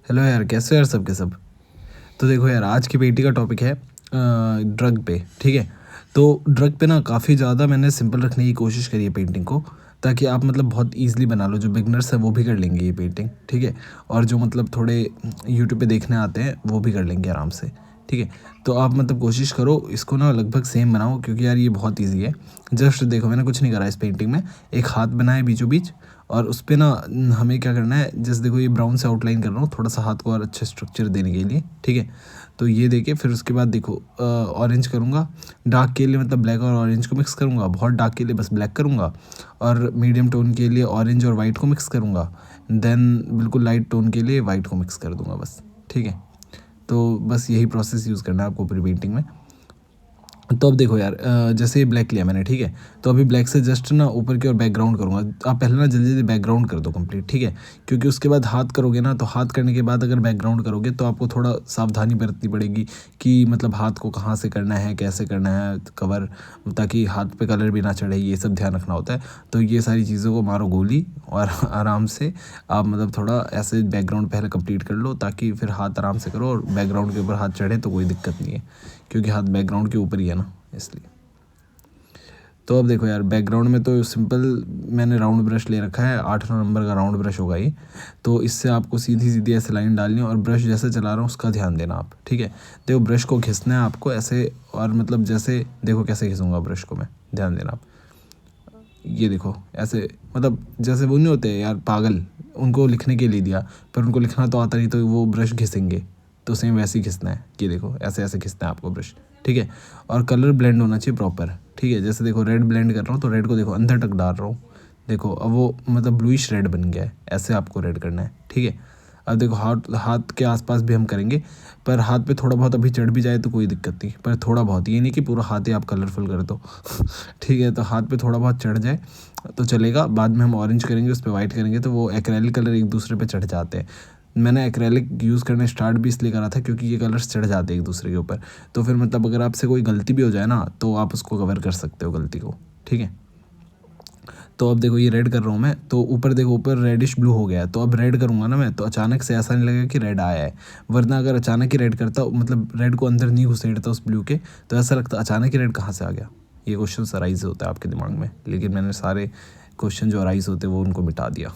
Hello यार, कैसे हो यार सब के सब। तो देखो यार, आज की पेटी का टॉपिक है ड्रग पे। ठीक है। तो ड्रग पे ना काफ़ी ज़्यादा मैंने सिंपल रखने की कोशिश करी है पेंटिंग को, ताकि आप मतलब बहुत ईजिली बना लो। जो बिगनर्स है वो भी कर लेंगे ये पेंटिंग, ठीक है। और जो मतलब थोड़े यूट्यूब पे देखने आते हैं वो भी कर लेंगे आराम से, ठीक है। तो आप मतलब कोशिश करो इसको ना लगभग सेम बनाओ, क्योंकि यार ये बहुत ईजी है। जस्ट देखो, मैंने कुछ नहीं करा इस पेंटिंग में। एक हाथ बनाया बीचों बीच, और उस पे ना हमें क्या करना है, जैसे देखो ये ब्राउन से आउटलाइन कर रहा हूँ थोड़ा सा हाथ को और अच्छे स्ट्रक्चर देने के लिए, ठीक है। तो ये देके फिर उसके बाद देखो ऑरेंज करूँगा। डार्क के लिए मतलब ब्लैक और ऑरेंज को मिक्स करूँगा, बहुत डार्क के लिए बस ब्लैक करूँगा, और मीडियम टोन के लिए ऑरेंज और वाइट को मिक्स करूँगा। देन बिल्कुल लाइट टोन के लिए वाइट को मिक्स कर दूँगा बस, ठीक है। तो बस यही प्रोसेस यूज़ करना है आपको पूरी पेंटिंग में। तो अब देखो यार, जैसे ये ब्लैक लिया मैंने, ठीक है। तो अभी ब्लैक से जस्ट ना ऊपर की ओर बैकग्राउंड करूँगा। आप पहले ना जल्दी जल्दी बैकग्राउंड कर दो कंप्लीट, ठीक है। क्योंकि उसके बाद हाथ करोगे ना, तो हाथ करने के बाद अगर बैकग्राउंड करोगे तो आपको थोड़ा सावधानी बरतनी पड़ेगी कि मतलब हाथ को कहाँ से करना है, कैसे करना है कवर, ताकि हाथ पे कलर भी ना चढ़े, ये सब ध्यान रखना होता है। तो ये सारी चीज़ों को मारो गोली, और आराम से आप मतलब थोड़ा ऐसे बैकग्राउंड पहले कंप्लीट कर लो, ताकि फिर हाथ आराम से करो और बैकग्राउंड के ऊपर हाथ चढ़े तो कोई दिक्कत नहीं है, क्योंकि हाथ बैकग्राउंड के ऊपर ही है ना, इसलिए। तो अब देखो यार, बैकग्राउंड में तो सिंपल मैंने राउंड ब्रश ले रखा है, 8-9 नंबर का राउंड ब्रश होगा ये। तो इससे आपको सीधी सीधी ऐसे लाइन डालनी है, और ब्रश जैसे चला रहा हूँ उसका ध्यान देना आप, ठीक है। देखो ब्रश को घिसना है आपको ऐसे, और मतलब जैसे देखो कैसे घिसूँगा ब्रश को मैं, ध्यान देना आप। ये देखो ऐसे, मतलब जैसे वो नहीं होते यार पागल, उनको लिखने के लिए दिया पर उनको लिखना तो आता नहीं, तो वो ब्रश घिसेंगे। तो सेम वैसे ही घिसना है, ये देखो ऐसे ऐसे घिसना है आपको ब्रश, ठीक है। और कलर ब्लेंड होना चाहिए प्रॉपर, ठीक है। जैसे देखो रेड ब्लेंड कर रहा हूँ, तो रेड को देखो अंदर तक डाल रहा हूँ, देखो अब वो मतलब ब्लूइश रेड बन गया है। ऐसे आपको रेड करना है, ठीक है। अब देखो हाथ हाथ के आसपास भी हम करेंगे, पर हाथ पे थोड़ा बहुत अभी चढ़ भी जाए तो कोई दिक्कत नहीं, पर थोड़ा बहुत, ये नहीं कि पूरा हाथ ही आप कलरफुल कर दो ठीक है। तो हाथ पे थोड़ा बहुत चढ़ जाए तो चलेगा। बाद में हम ऑरेंज करेंगे, उस पर वाइट करेंगे, तो वो एक्रेलिक कलर एक दूसरे पे चढ़ जाते हैं। मैंने एक्रेलिक यूज़ करना स्टार्ट भी इसलिए करा था क्योंकि ये कलर्स चढ़ जाते हैं एक दूसरे के ऊपर। तो फिर मतलब अगर आपसे कोई गलती भी हो जाए ना, तो आप उसको कवर कर सकते हो गलती को, ठीक है। तो अब देखो ये रेड कर रहा हूँ मैं, तो ऊपर देखो ऊपर रेडिश ब्लू हो गया है। तो अब रेड करूँगा ना मैं, तो अचानक से ऐसा नहीं लगेगा कि रेड आया है। वरना अगर अचानक ही रेड करता, मतलब रेड को अंदर नहीं घुसेड़ता उस ब्लू के, तो ऐसा लगता अचानक ही रेड कहाँ से आ गया। ये क्वेश्चन अराइज होता है आपके दिमाग में, लेकिन मैंने सारे क्वेश्चन जो अराइज होते वो उनको मिटा दिया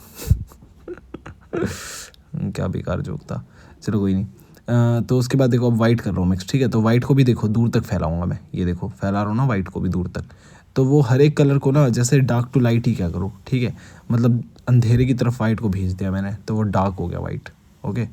क्या बेकार जोक था, चलो कोई नहीं। तो उसके बाद देखो अब वाइट कर रहा हूँ मिक्स, ठीक है। तो वाइट को भी देखो दूर तक फैलाऊंगा मैं, ये देखो फैला रहा हूँ ना वाइट को भी दूर तक। तो वो हर एक कलर को ना जैसे डार्क टू लाइट ही क्या करो, ठीक है। मतलब अंधेरे की तरफ वाइट को भेज दिया मैंने, तो वो डार्क हो गया वाइट, ओके।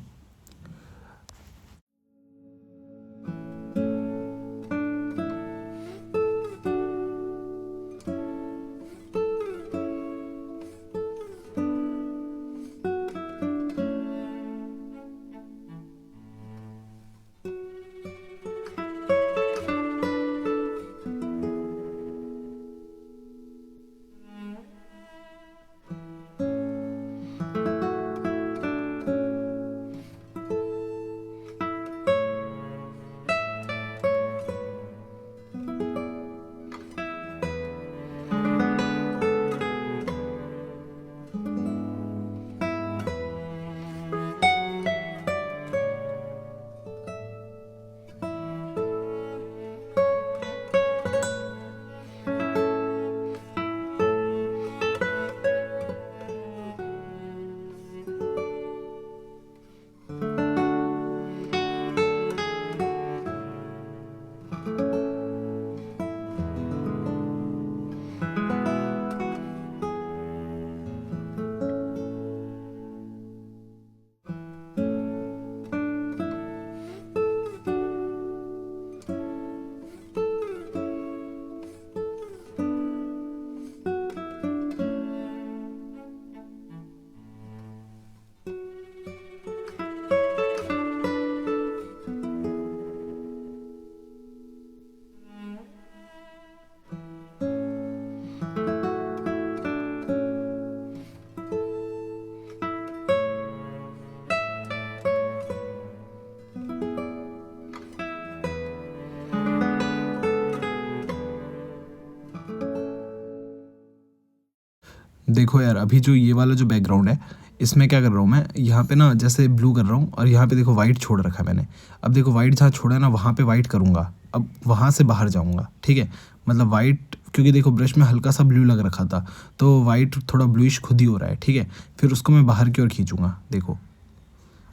देखो यार, अभी जो ये वाला जो बैकग्राउंड है, इसमें क्या कर रहा हूँ मैं, यहाँ पे ना जैसे ब्लू कर रहा हूँ और यहाँ पे देखो वाइट छोड़ रखा है मैंने। अब देखो वाइट जहाँ छोड़ा है ना वहाँ पे वाइट करूँगा, अब वहाँ से बाहर जाऊँगा, ठीक है। मतलब वाइट, क्योंकि देखो ब्रश में हल्का सा ब्लू लग रखा था तो वाइट थोड़ा ब्लूइश खुद ही हो रहा है, ठीक है। फिर उसको मैं बाहर की ओर खींचूँगा, देखो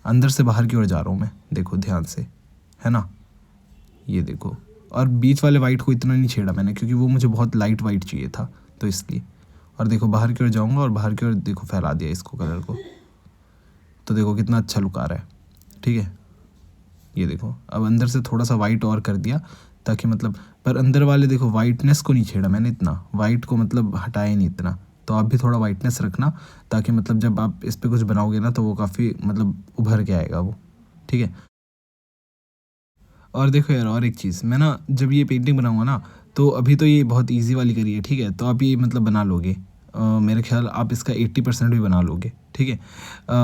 अंदर से बाहर की ओर जा रहा हूँ मैं, देखो ध्यान से, है ना, ये देखो। और बीच वाले वाइट को इतना नहीं छेड़ा मैंने क्योंकि वो मुझे बहुत लाइट वाइट चाहिए था तो इसलिए। और देखो बाहर की ओर जाऊँगा और बाहर की ओर देखो फैला दिया इसको कलर को, तो देखो कितना अच्छा लुक आ रहा है, ठीक है। ये देखो अब अंदर से थोड़ा सा वाइट और कर दिया ताकि मतलब, पर अंदर वाले देखो वाइटनेस को नहीं छेड़ा मैंने, इतना वाइट को मतलब हटाया नहीं इतना। तो आप भी थोड़ा वाइटनेस रखना ताकि मतलब जब आप इस पर कुछ बनाओगे ना तो वो काफ़ी मतलब उभर के आएगा वो, ठीक है। और देखो यार और एक चीज़, मैं ना जब ये पेंटिंग बनाऊंगा ना तो अभी तो ये बहुत इजी वाली करी है, ठीक है। तो आप ये मतलब बना लोगे, मेरे ख्याल आप इसका 80% भी बना लोगे, ठीक है।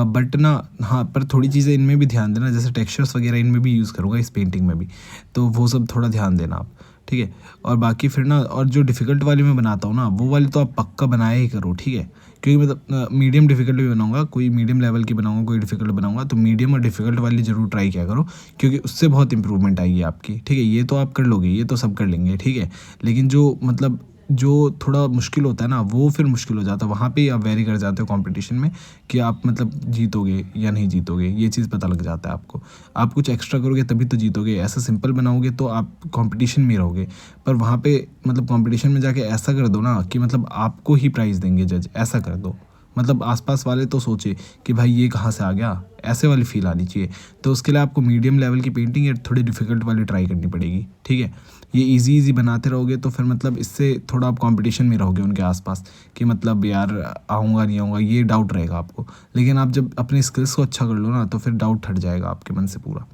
बट ना हाँ, पर थोड़ी चीज़ें इनमें भी ध्यान देना, जैसे टेक्सचर्स वगैरह इनमें भी यूज़ करूँगा इस पेंटिंग में भी, तो वो सब थोड़ा ध्यान देना आप, ठीक है। और बाकी फिर ना, और जो डिफ़िकल्ट वाली मैं बनाता हूँ ना वो वाली तो आप पक्का बनाया ही करो, ठीक है। क्योंकि मतलब मीडियम डिफ़िकल्ट भी बनाऊंगा, कोई मीडियम लेवल की बनाऊंगा, कोई डिफ़िकल्ट बनाऊंगा, तो मीडियम और डिफ़िकल्ट वाली ज़रूर ट्राई किया करो क्योंकि उससे बहुत इंप्रूवमेंट आएगी आपकी, ठीक है। ये तो आप कर लोगे, ये तो सब कर लेंगे, ठीक है। लेकिन जो मतलब जो थोड़ा मुश्किल होता है ना वो फिर मुश्किल हो जाता है, वहाँ पे आप वेरी कर जाते हो कंपटीशन में कि आप मतलब जीतोगे या नहीं जीतोगे, ये चीज़ पता लग जाता है आपको। आप कुछ एक्स्ट्रा करोगे तभी तो जीतोगे, ऐसा सिंपल बनाओगे तो आप कंपटीशन में रहोगे। पर वहाँ पे मतलब कंपटीशन में जाके ऐसा कर दो ना कि मतलब आपको ही प्राइज़ देंगे जज, ऐसा कर दो मतलब आसपास वाले तो सोचे कि भाई ये कहाँ से आ गया, ऐसे वाली फील आनी चाहिए। तो उसके लिए आपको मीडियम लेवल की पेंटिंग या थोड़ी डिफ़िकल्ट वाली ट्राई करनी पड़ेगी, ठीक है। ये इजी इजी बनाते रहोगे तो फिर मतलब इससे थोड़ा आप कंपटीशन में रहोगे उनके आसपास कि मतलब यार आऊँगा नहीं आऊँगा, ये डाउट रहेगा आपको। लेकिन आप जब अपने स्किल्स को अच्छा कर लो ना तो फिर डाउट हट जाएगा आपके मन से पूरा।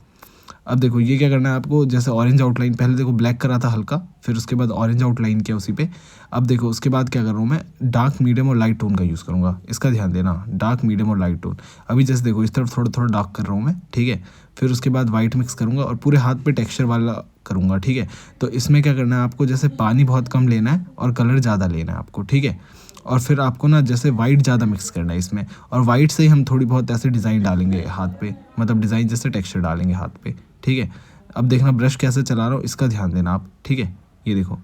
अब देखो ये क्या करना है आपको, जैसे ऑरेंज आउटलाइन पहले देखो ब्लैक करा था हल्का, फिर उसके बाद ऑरेंज आउटलाइन किया उसी पे। अब देखो उसके बाद क्या कर रहा हूँ मैं, डार्क मीडियम और लाइट टोन का यूज़ करूँगा, इसका ध्यान देना, डार्क मीडियम और लाइट टोन। अभी जैसे देखो इस तरफ थोड़ा थोड़ा डार्क कर रहा हूँ मैं, ठीक है। फिर उसके बाद वाइट मिक्स करूँगा और पूरे हाथ पे टेक्सचर वाला करूँगा, ठीक है। तो इसमें क्या करना है आपको, जैसे पानी बहुत कम लेना है और कलर ज़्यादा लेना है आपको, ठीक है। और फिर आपको ना जैसे वाइट ज़्यादा मिक्स करना है इसमें, और वाइट से ही हम थोड़ी बहुत ऐसे डिज़ाइन डालेंगे हाथ पे, मतलब डिज़ाइन जैसे टेक्सचर डालेंगे हाथ पे, ठीक है। अब देखना ब्रश कैसे चला रहा हूँ, इसका ध्यान देना आप, ठीक है। ये देखो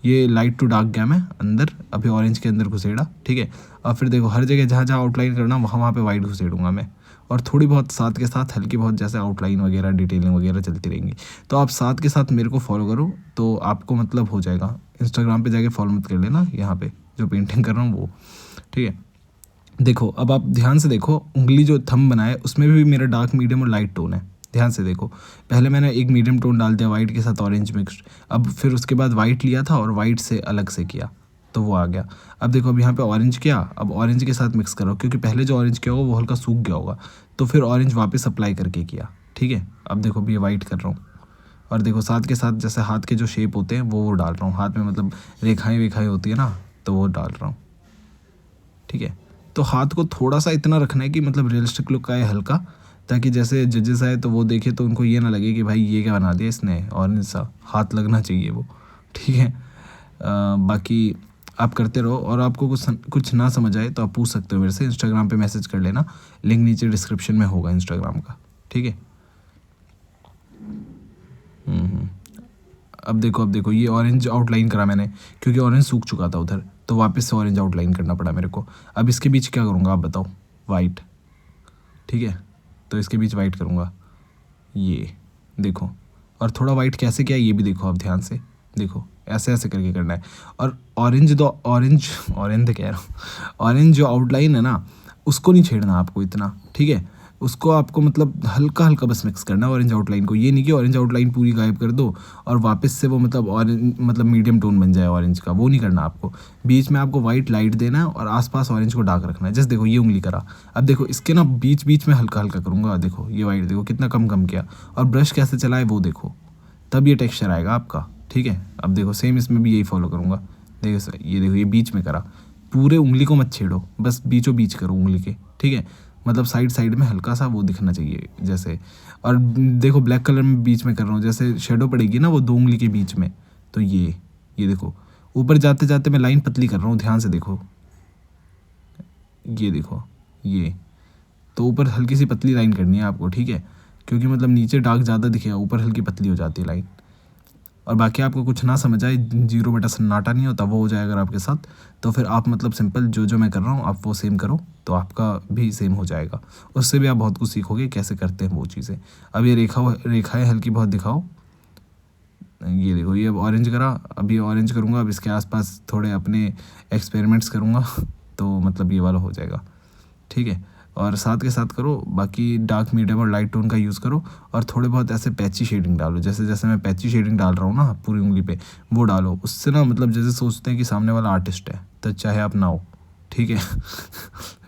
ये लाइट टू डार्क गया मैं अंदर, अभी ऑरेंज के अंदर घुसेड़ा, ठीक है। और फिर देखो हर जगह जहाँ जहाँ आउटलाइन करना वहाँ वहाँ पे वाइट घुसेड़ूंगा मैं, और थोड़ी बहुत साथ के साथ हल्की बहुत जैसे आउटलाइन वगैरह डिटेलिंग वगैरह चलती रहेंगी। तो आप साथ के साथ मेरे को फॉलो करो तो आपको मतलब हो जाएगा। इंस्टाग्राम पे जाके फॉलो मत कर लेना, यहाँ पे जो पेंटिंग कर रहा हूँ वो, ठीक है। देखो अब आप ध्यान से देखो, उंगली जो थंब बनाए उसमें भी मेरा डार्क मीडियम और लाइट टोन है, ध्यान से देखो। पहले मैंने एक मीडियम टोन डाल दिया वाइट के साथ ऑरेंज मिक्स्ड, अब फिर उसके बाद वाइट लिया था और वाइट से अलग से किया तो वो आ गया। अब देखो अब यहाँ पे ऑरेंज किया, अब ऑरेंज के साथ मिक्स करो क्योंकि पहले जो ऑरेंज किया होगा वो हल्का सूख गया होगा, तो फिर ऑरेंज वापस अप्लाई करके किया, ठीक है। अब देखो अभी ये वाइट कर रहा हूँ, और देखो साथ के साथ जैसे हाथ के जो शेप होते हैं वो डाल रहा हूँ हाथ में, मतलब रेखाएँ वेखाएँ होती है ना तो वो डाल रहा हूँ, ठीक है। तो हाथ को थोड़ा सा इतना रखना है कि मतलब रियलिस्टिक लुक आए हल्का, ताकि जैसे जजेस आए तो वो देखे तो उनको ये ना लगे कि भाई ये क्या बना दिया इसने, और सा हाथ लगना चाहिए वो, ठीक है। बाकी आप करते रहो, और आपको कुछ ना समझ आए तो आप पूछ सकते हो मेरे से, इंस्टाग्राम पे मैसेज कर लेना, लिंक नीचे डिस्क्रिप्शन में होगा इंस्टाग्राम का, ठीक है। हम्म। अब देखो ये ऑरेंज आउटलाइन करा मैंने क्योंकि ऑरेंज सूख चुका था उधर, तो वापस से ऑरेंज आउटलाइन करना पड़ा मेरे को। अब इसके बीच क्या करूँगा आप बताओ, वाइट, ठीक है। तो इसके बीच वाइट करूँगा, ये देखो। और थोड़ा वाइट कैसे किया ये भी देखो आप ध्यान से देखो, ऐसे ऐसे करके करना है। और ऑरेंज दो ऑरेंज ऑरेंज कह रहा हूँ, ऑरेंज जो आउटलाइन है ना उसको नहीं छेड़ना आपको इतना, ठीक है। उसको आपको मतलब हल्का हल्का बस मिक्स करना है ऑरेंज आउटलाइन को, ये नहीं कि ऑरेंज आउटलाइन पूरी गायब कर दो और वापस से वो मतलब ऑरेंज मतलब मीडियम टोन बन जाए ऑरेंज का, वो नहीं करना आपको। बीच में आपको वाइट लाइट देना है और आसपास ऑरेंज को डार्क रखना है। जस्ट देखो ये उंगली करा, अब देखो इसके ना बीच बीच में हल्का हल्का करूँगा, देखो ये वाइट देखो कितना कम कम किया, और ब्रश कैसे चलाए वो देखो, तब ये टेक्सचर आएगा आपका, ठीक है। अब देखो सेम इसमें भी यही फॉलो करूँगा, देखो ये देखो ये बीच में करा, पूरे उंगली को मत छेड़ो, बस बीचों बीच करो उंगली के, ठीक है। मतलब साइड साइड में हल्का सा वो दिखना चाहिए जैसे। और देखो ब्लैक कलर में बीच में कर रहा हूँ, जैसे शेडो पड़ेगी ना वो दो उंगली के बीच में, तो ये देखो ऊपर जाते जाते मैं लाइन पतली कर रहा हूँ, ध्यान से देखो, ये देखो ये तो ऊपर हल्की सी पतली लाइन करनी है आपको, ठीक है, क्योंकि मतलब नीचे डार्क ज़्यादा दिखेगा, ऊपर हल्की पतली हो जाती है लाइन। और बाकी आपको कुछ ना समझ आए, 0 सन्नाटा नहीं होता, वो हो जाएगा अगर आपके साथ, तो फिर आप मतलब सिंपल जो मैं कर रहा हूँ आप वो सेम करो, तो आपका भी सेम हो जाएगा। उससे भी आप बहुत कुछ सीखोगे कैसे करते हैं वो चीज़ें। अब ये रेखाएँ हल्की बहुत दिखाओ, ये देखो, ये अब ऑरेंज करा, अभी ऑरेंज करूँगा, अब इसके आसपास थोड़े अपने एक्सपेरिमेंट्स करूँगा तो मतलब ये वाला हो जाएगा, ठीक है। और साथ के साथ करो, बाकी डार्क मीडियम और लाइट टोन का यूज़ करो, और थोड़े बहुत ऐसे पैची शेडिंग डालो, जैसे जैसे मैं पैची शेडिंग डाल रहा हूँ ना पूरी उंगली पे, वो डालो। उससे ना मतलब जैसे सोचते हैं कि सामने वाला आर्टिस्ट है, तो चाहे आप ना हो, ठीक है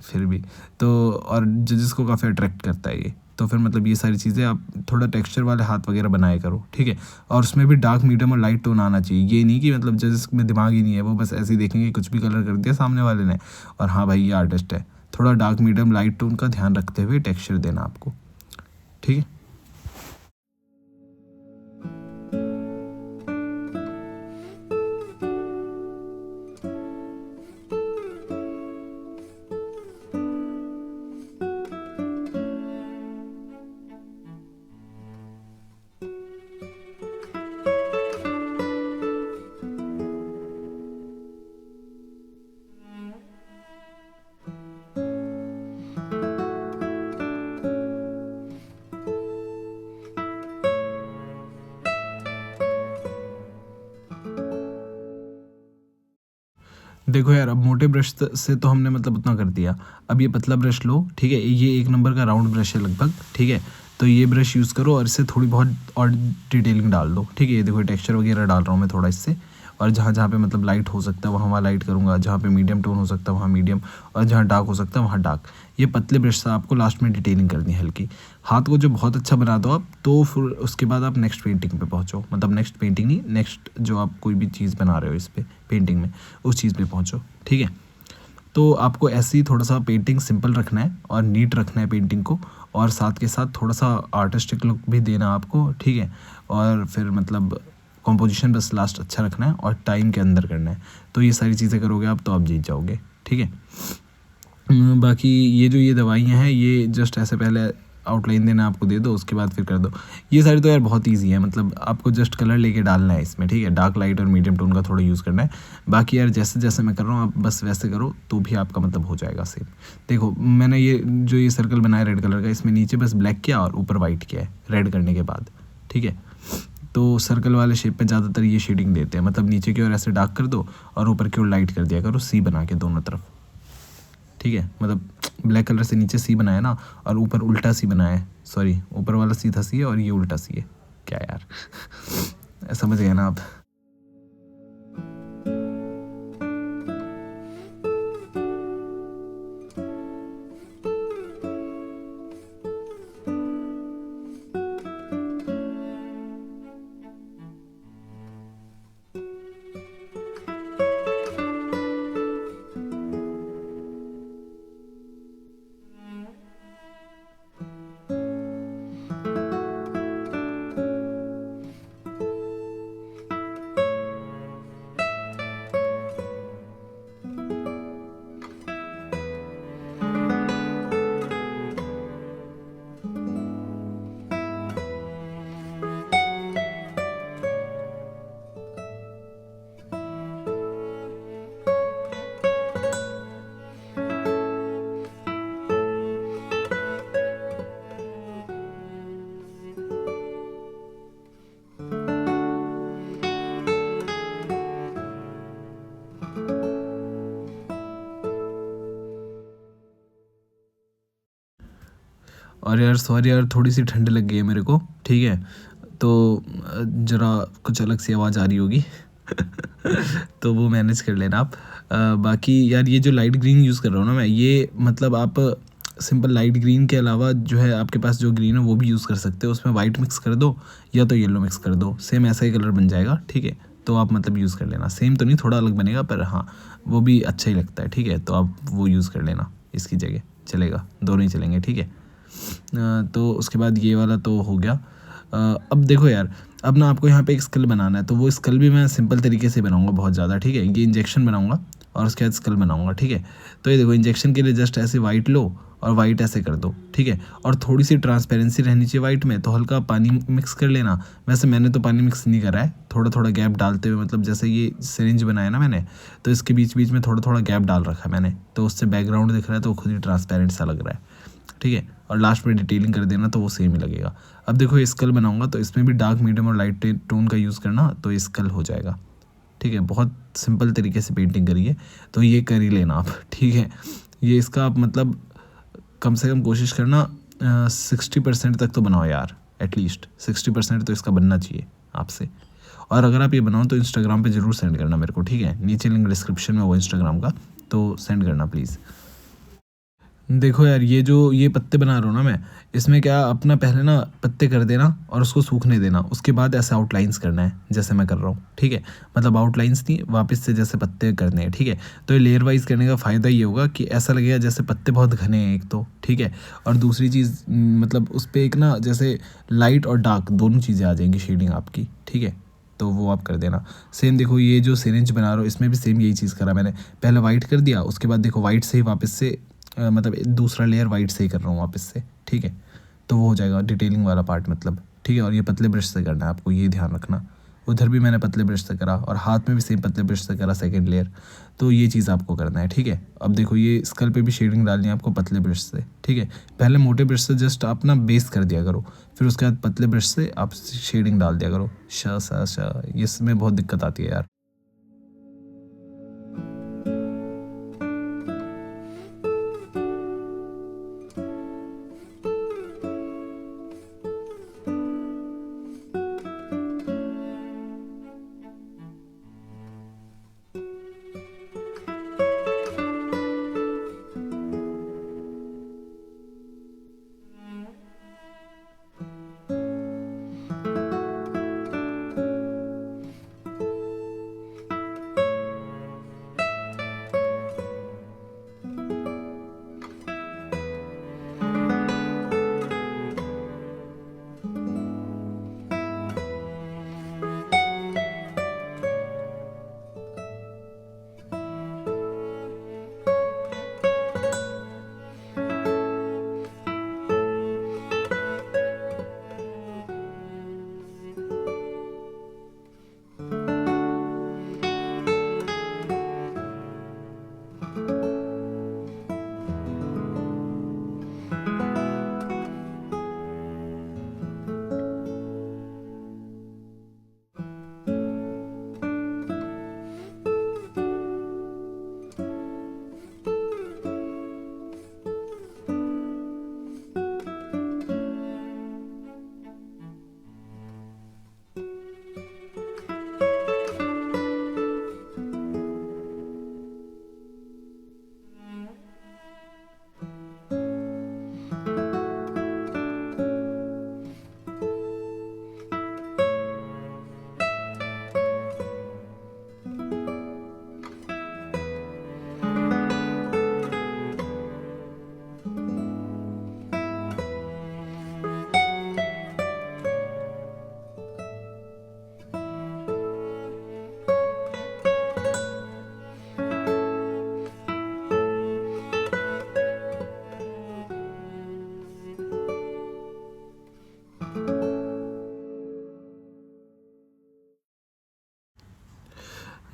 फिर भी तो, और जजेस को काफ़ी अट्रैक्ट करता है ये। तो फिर मतलब ये सारी चीज़ें आप थोड़ा टेक्सचर वाले हाथ वगैरह बनाए करो, ठीक है। और उसमें भी डार्क मीडियम और लाइट टोन आना चाहिए, ये नहीं कि मतलब जजेस में दिमाग ही नहीं है, वो बस ऐसे ही देखेंगे कुछ भी कलर कर दिया सामने वाले ने और हाँ भाई ये आर्टिस्ट है। थोड़ा डार्क मीडियम लाइट टोन का ध्यान रखते हुए टेक्सचर देना आपको, ठीक है। देखो यार, अब मोटे ब्रश से तो हमने मतलब उतना कर दिया, अब ये पतला ब्रश लो, ठीक है, ये 1 नंबर का राउंड ब्रश है लगभग, ठीक है। तो ये ब्रश यूज़ करो और इससे थोड़ी बहुत और डिटेलिंग डाल दो, ठीक है। ये देखो टेक्सचर वगैरह डाल रहा हूँ मैं थोड़ा इससे, और जहाँ जहाँ पे मतलब लाइट हो सकता है वहाँ लाइट करूँगा, जहाँ पे मीडियम टोन हो सकता है वहाँ मीडियम, और जहाँ डार्क हो सकता है वहाँ डार्क। ये पतले ब्रश से आपको लास्ट में डिटेलिंग करनी है हल्की। हाथ को जो बहुत अच्छा बना दो आप, तो फिर उसके बाद आप नेक्स्ट पेंटिंग पे पहुँचो, मतलब नेक्स्ट पेंटिंग नहीं, नेक्स्ट जो आप कोई भी चीज़ बना रहे हो इस पे पेंटिंग में, उस चीज़ पे पहुँचो, ठीक है। तो आपको ऐसे ही थोड़ा सा पेंटिंग सिंपल रखना है और नीट रखना है पेंटिंग को, और साथ के साथ थोड़ा सा आर्टिस्टिक लुक भी देना आपको, ठीक है। और फिर मतलब कॉम्पोजिशन बस लास्ट अच्छा रखना है और टाइम के अंदर करना है। तो ये सारी चीज़ें करोगे आप तो आप जीत जाओगे, ठीक है। बाकी ये दवाइयाँ हैं, ये जस्ट ऐसे पहले आउटलाइन देना आपको दे दो, उसके बाद फिर कर दो। ये सारी तो यार बहुत इजी है, मतलब आपको जस्ट कलर लेके डालना है इसमें, ठीक है। डार्क लाइट और मीडियम टोन का थोड़ा यूज़ करना है। बाकी यार जैसे जैसे मैं कर रहा हूँ आप बस वैसे करो तो भी आपका मतलब हो जाएगा सेम। देखो मैंने ये सर्कल बनाया रेड कलर का, इसमें नीचे बस ब्लैक किया और ऊपर वाइट किया है रेड करने के बाद, ठीक है। तो सर्कल वाले शेप पे ज़्यादातर ये शेडिंग देते हैं, मतलब नीचे की ओर ऐसे डार्क कर दो और ऊपर की ओर लाइट कर दिया करो, सी बना के दोनों तरफ, ठीक है। मतलब ब्लैक कलर से नीचे सी बनाया ना, और ऊपर उल्टा सी बनाया है, सॉरी ऊपर वाला सीधा सी है और ये उल्टा सी है, क्या यार समझ गए ना आप। और यार सॉरी यार, थोड़ी सी ठंड लग गई है मेरे को, ठीक है। तो ज़रा कुछ अलग सी आवाज़ आ रही होगी तो वो मैनेज कर लेना आप। बाकी यार ये जो लाइट ग्रीन यूज़ कर रहा हूँ ना मैं, ये मतलब आप सिंपल लाइट ग्रीन के अलावा जो है आपके पास जो ग्रीन है वो भी यूज़ कर सकते हो, उसमें वाइट मिक्स कर दो या तो येलो मिक्स कर दो, सेम ऐसा ही कलर बन जाएगा, ठीक है। तो आप मतलब यूज़ कर लेना, सेम तो नहीं, थोड़ा अलग बनेगा पर हाँ वो भी अच्छा ही लगता है, ठीक है। तो आप वो यूज़ कर लेना इसकी जगह, चलेगा, दोनों ही चलेंगे, ठीक है। तो उसके बाद ये वाला तो हो गया। अब देखो यार, अब ना आपको यहाँ पे एक स्कल बनाना है, तो वो स्कल भी मैं सिंपल तरीके से बनाऊँगा बहुत ज़्यादा, ठीक है। ये इंजेक्शन बनाऊँगा और उसके बाद स्कल बनाऊँगा, ठीक है। तो ये देखो इंजेक्शन के लिए जस्ट ऐसे वाइट लो और वाइट ऐसे कर दो, ठीक है। और थोड़ी सी ट्रांसपेरेंसी रहनी चाहिए वाइट में, तो हल्का पानी मिक्स कर लेना। वैसे मैंने तो पानी मिक्स नहीं करा है, थोड़ा थोड़ा गैप डालते हुए, मतलब जैसे ये सिरिंज बनाया ना मैंने, तो इसके बीच बीच में थोड़ा थोड़ा गैप डाल रखा है मैंने, तो उससे बैकग्राउंड दिख रहा है तो वो खुद ही ट्रांसपेरेंट सा लग रहा है, ठीक है। और लास्ट में डिटेलिंग कर देना तो वो सेम ही लगेगा। अब देखो ये स्कल बनाऊंगा तो इसमें भी डार्क, मीडियम और लाइट टोन का यूज़ करना, तो ये स्कल हो जाएगा, ठीक है। बहुत सिंपल तरीके से पेंटिंग करिए, तो ये कर ही लेना आप, ठीक है। ये इसका आप मतलब कम से कम कोशिश करना 60% तक तो बनाओ यार, एटलीस्ट 60% तो इसका बनना चाहिए आपसे। और अगर आप ये बनाओ तो इंस्टाग्राम पे ज़रूर सेंड करना मेरे को, ठीक है। नीचे लिंक डिस्क्रिप्शन में वो इंस्टाग्राम का, तो सेंड करना प्लीज़। देखो यार, ये पत्ते बना रहा हूँ ना मैं, इसमें क्या अपना पहले ना पत्ते कर देना और उसको सूखने देना, उसके बाद ऐसे आउटलाइंस करना है जैसे मैं कर रहा हूँ, ठीक है। मतलब आउटलाइंस नहीं, वापस से जैसे पत्ते करने हैं, ठीक है। तो ये लेयर वाइज करने का फ़ायदा ये होगा कि ऐसा लगेगा जैसे पत्ते बहुत घने हैं एक तो, ठीक है। और दूसरी चीज़ मतलब उस पर एक ना जैसे लाइट और डार्क दोनों चीज़ें आ जाएंगी शेडिंग आपकी, ठीक है। तो वो आप कर देना। सेम देखो ये जो सिरिंज बना रहा हूँ इसमें भी सेम यही चीज़ करा मैंने, पहले वाइट कर दिया, उसके बाद देखो वाइट से ही वापस से मतलब दूसरा लेयर वाइट से ही कर रहा हूँ वापस से, ठीक है। तो वो हो जाएगा डिटेलिंग वाला पार्ट, मतलब ठीक है। और ये पतले ब्रश से करना है आपको, ये ध्यान रखना। उधर भी मैंने पतले ब्रश से करा और हाथ में भी सेम पतले ब्रश से करा सेकंड लेयर, तो ये चीज़ आपको करना है, ठीक है। अब देखो ये स्कल पे भी शेडिंग डालनी है आपको पतले ब्रश से, ठीक है। पहले मोटे ब्रश से जस्ट आप ना बेस कर दिया करो, फिर उसके बाद पतले ब्रश से आप शेडिंग डाल दिया करो। श इसमें बहुत दिक्कत आती है यार।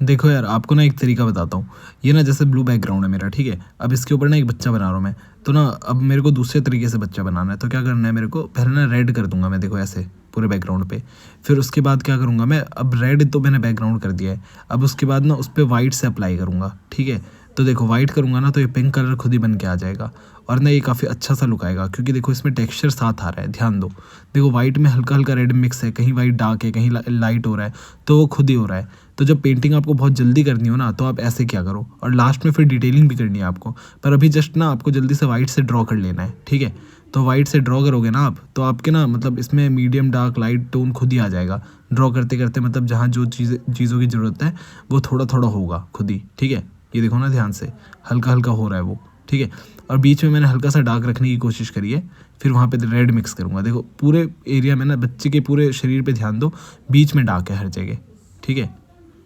देखो यार, आपको ना एक तरीका बताता हूँ। ये ना जैसे ब्लू बैकग्राउंड है मेरा, ठीक है। अब इसके ऊपर ना एक बच्चा बना रहा हूँ मैं, तो ना अब मेरे को दूसरे तरीके से बच्चा बनाना है। तो क्या करना है मेरे को, पहले ना रेड कर दूंगा मैं, देखो ऐसे पूरे बैकग्राउंड पे। फिर उसके बाद क्या करूँगा मैं, अब रेड तो मैंने बैकग्राउंड कर दिया है, अब उसके बाद ना उस पर वाइट से अप्लाई करूँगा, ठीक है। तो देखो वाइट करूँगा ना तो ये पिंक कलर खुद ही बन के आ जाएगा, और ना ये काफ़ी अच्छा सा लुक आएगा, क्योंकि देखो इसमें टेक्सचर साथ आ रहा है, ध्यान दो। देखो वाइट में हल्का हल्का रेड मिक्स है, कहीं वाइट डार्क है, कहीं लाइट हो रहा है, तो वो खुद ही हो रहा है। तो जब पेंटिंग आपको बहुत जल्दी करनी हो ना, तो आप ऐसे क्या करो, और लास्ट में फिर डिटेलिंग भी करनी है आपको, पर अभी जस्ट ना आपको जल्दी से वाइट से ड्रॉ कर लेना है, ठीक है। तो वाइट से ड्रॉ करोगे ना आप, तो आपके ना मतलब इसमें मीडियम डार्क लाइट टोन खुद ही आ जाएगा ड्रॉ करते करते, मतलब जहाँ जो चीज़ों की ज़रूरत है वो थोड़ा थोड़ा होगा खुद ही, ठीक है। ये देखो ना ध्यान से, हल्का हल्का हो रहा है वो, ठीक है। और बीच में मैंने हल्का सा डार्क रखने की कोशिश करी है, फिर वहाँ पे रेड मिक्स करूँगा। देखो पूरे एरिया में ना, बच्चे के पूरे शरीर पे ध्यान दो, बीच में डार्क है हर जगह, ठीक है।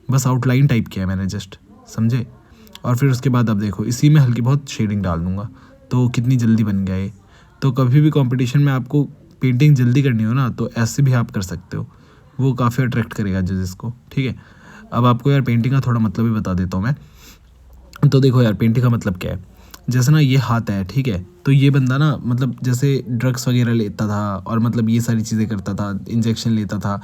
बस आउटलाइन टाइप किया है मैंने जस्ट, समझे। और फिर उसके बाद अब देखो इसी में हल्की बहुत शेडिंग डाल दूँगा, तो कितनी जल्दी बन गया ये। तो कभी भी कंपटीशन में आपको पेंटिंग जल्दी करनी हो ना, तो ऐसे भी आप कर सकते हो, वो काफ़ी अट्रैक्ट करेगा जजेस को, ठीक है। अब आपको यार पेंटिंग का थोड़ा मतलब भी बता देता हूँ मैं। तो देखो यार, पेंटिंग का मतलब क्या है, जैसे ना ये हाथ है, ठीक है, तो ये बंदा ना मतलब जैसे ड्रग्स वगैरह लेता था और मतलब ये सारी चीज़ें करता था, इंजेक्शन लेता था,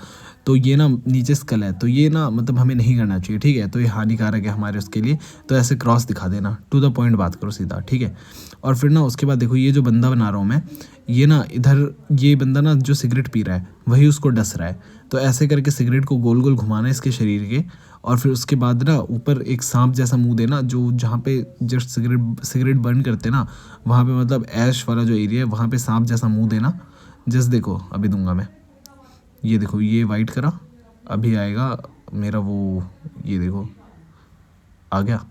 तो ये ना नीचे स्कल है, तो ये ना मतलब हमें नहीं करना चाहिए, ठीक है, तो ये हानिकारक है हमारे उसके लिए। तो ऐसे क्रॉस दिखा देना, टू द पॉइंट बात करो सीधा, ठीक है। और फिर ना उसके बाद देखो, ये जो बंदा बना रहा हूँ मैं, ये ना इधर ये बंदा ना जो सिगरेट पी रहा है वही उसको डस रहा है, तो ऐसे करके सिगरेट को गोल गोल घुमाना है इसके शरीर के। और फिर उसके बाद ना ऊपर एक सांप जैसा मुंह देना, जो जहाँ पे जस्ट सिगरेट सिगरेट बर्न करते ना, वहाँ पे मतलब ऐश वाला जो एरिया है वहाँ पे सांप जैसा मुंह देना। जस्ट देखो अभी दूंगा मैं, ये देखो ये वाइट करा, अभी आएगा मेरा वो, ये देखो आ गया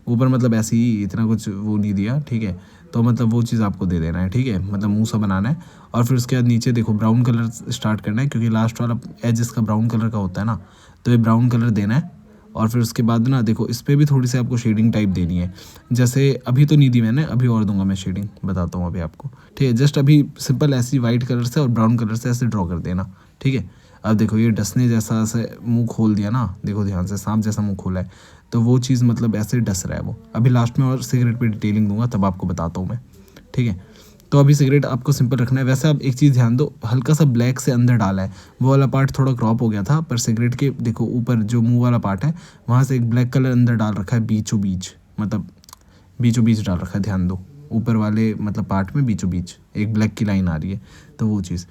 ऊपर, मतलब ऐसे ही, इतना कुछ वो नहीं दिया, ठीक है। तो मतलब वो चीज़ आपको दे देना है, ठीक है, मतलब मुंह सा बनाना है। और फिर उसके बाद नीचे देखो ब्राउन कलर स्टार्ट करना है, क्योंकि लास्ट वाला एज इसका ब्राउन कलर का होता है ना, तो ये ब्राउन कलर देना है। और फिर उसके बाद ना देखो इस पर भी थोड़ी सी आपको शेडिंग टाइप देनी है, जैसे अभी तो नहीं दी मैंने, अभी और दूंगा मैं शेडिंग, बताता हूँ अभी आपको, ठीक है। जस्ट अभी सिंपल ऐसी वाइट कलर से और ब्राउन कलर से ऐसे ड्रॉ कर देना, ठीक है। अब देखो ये डसने जैसा ऐसे मुंह खोल दिया ना, देखो ध्यान से, सांप जैसा मुंह खोला है, तो वो चीज़ मतलब ऐसे डस रहा है वो। अभी लास्ट में और सिगरेट पे डिटेलिंग दूंगा, तब आपको बताता हूँ मैं, ठीक है। तो अभी सिगरेट आपको सिंपल रखना है। वैसे आप एक चीज़ ध्यान दो, हल्का सा ब्लैक से अंदर डाला है, वो वाला पार्ट थोड़ा क्रॉप हो गया था, पर सिगरेट के देखो ऊपर जो मुंह वाला पार्ट है वहाँ से एक ब्लैक कलर अंदर डाल रखा है, बीचों बीच, मतलब बीचों बीच डाल रखा है, ध्यान दो, ऊपर वाले मतलब पार्ट में बीचों बीच एक ब्लैक की लाइन आ रही है, तो वो चीज़।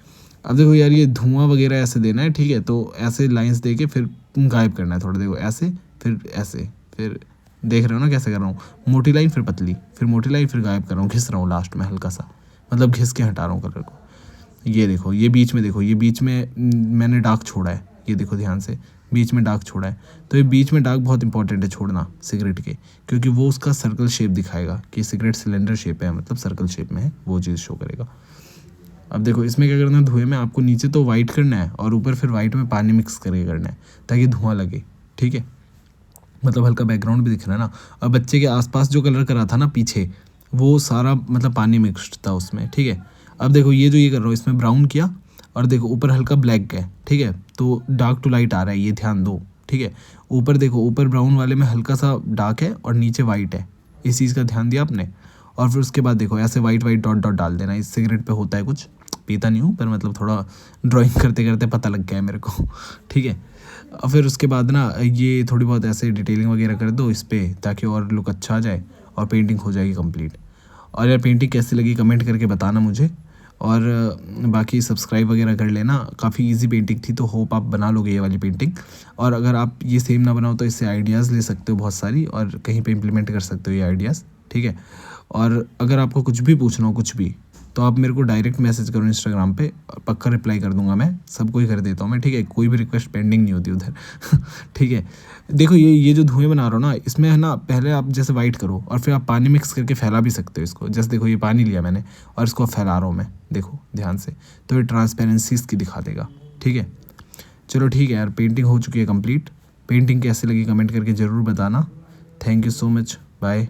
अब देखो यार, ये धुआं वगैरह ऐसे देना है, ठीक है, तो ऐसे लाइंस दे के फिर गायब करना है थोड़ा, देखो ऐसे, फिर ऐसे, फिर देख रहे हो ना कैसे कर रहा हूँ, मोटी लाइन फिर पतली, फिर मोटी लाइन फिर गायब कर रहा हूँ, घिस रहा हूँ लास्ट में हल्का सा, मतलब घिस के हटा रहा हूँ कलर को। ये देखो ये बीच में, देखो ये बीच में मैंने डार्क छोड़ा है, ये देखो ध्यान से, बीच में डार्क छोड़ा है। तो ये बीच में डार्क बहुत इंपॉर्टेंट है छोड़ना सिगरेट के, क्योंकि वो उसका सर्कल शेप दिखाएगा कि सिगरेट सिलेंडर शेप है, मतलब सर्कल शेप में है, वो चीज़ शो करेगा। अब देखो इसमें क्या करना है, धुएं में आपको नीचे तो वाइट करना है और ऊपर फिर वाइट में पानी मिक्स करके करना है, ताकि धुआं लगे, ठीक है, मतलब हल्का बैकग्राउंड भी दिख रहा है ना। और बच्चे के आसपास जो कलर करा था ना पीछे, वो सारा मतलब पानी मिक्स्ड था उसमें, ठीक है। अब देखो ये जो ये कर रहा हूँ, इसमें ब्राउन किया और देखो ऊपर हल्का ब्लैक है, ठीक है, तो डार्क टू लाइट आ रहा है, ये ध्यान दो, ठीक है। ऊपर देखो, ऊपर ब्राउन वाले में हल्का सा डार्क है और नीचे वाइट है, इस चीज़ का ध्यान दिया आपने। और फिर उसके बाद देखो ऐसे वाइट वाइट डॉट डॉट डाल देना। इस सिगरेट पे होता है कुछ, पीता नहीं हूँ पर मतलब थोड़ा ड्राइंग करते करते पता लग गया है मेरे को, ठीक है। और फिर उसके बाद ना ये थोड़ी बहुत ऐसे डिटेलिंग वगैरह कर दो इस पर, ताकि और लुक अच्छा आ जाए और पेंटिंग हो जाएगी कंप्लीट। और यार पेंटिंग कैसी लगी कमेंट करके बताना मुझे, और बाकी सब्सक्राइब वगैरह कर लेना। काफ़ी इजी पेंटिंग थी, तो होप आप बना लोगे ये वाली पेंटिंग। और अगर आप ये सेम ना बनाओ तो इससे आइडियाज़ ले सकते हो बहुत सारी, और कहीं पे इम्प्लीमेंट कर सकते हो ये आइडियाज़, ठीक है। और अगर आपको कुछ भी पूछना हो कुछ भी, तो आप मेरे को डायरेक्ट मैसेज करो इंस्टाग्राम पे, पक्का रिप्लाई कर दूंगा मैं, सबको ही कर देता हूँ मैं, ठीक है, कोई भी रिक्वेस्ट पेंडिंग नहीं होती उधर ठीक है। देखो ये जो धुएं बना रहा हूँ ना, इसमें है ना, पहले आप जैसे वाइट करो और फिर आप पानी मिक्स करके फैला भी सकते हो इसको। जैसे देखो ये पानी लिया मैंने और इसको फैला रहा हूँ मैं, देखो ध्यान से, तो ये ट्रांसपेरेंसी इसकी दिखा देगा, ठीक है। चलो ठीक है यार, पेंटिंग हो चुकी है कंप्लीट। पेंटिंग कैसे लगी कमेंट करके ज़रूर बताना। Thank you so much, bye.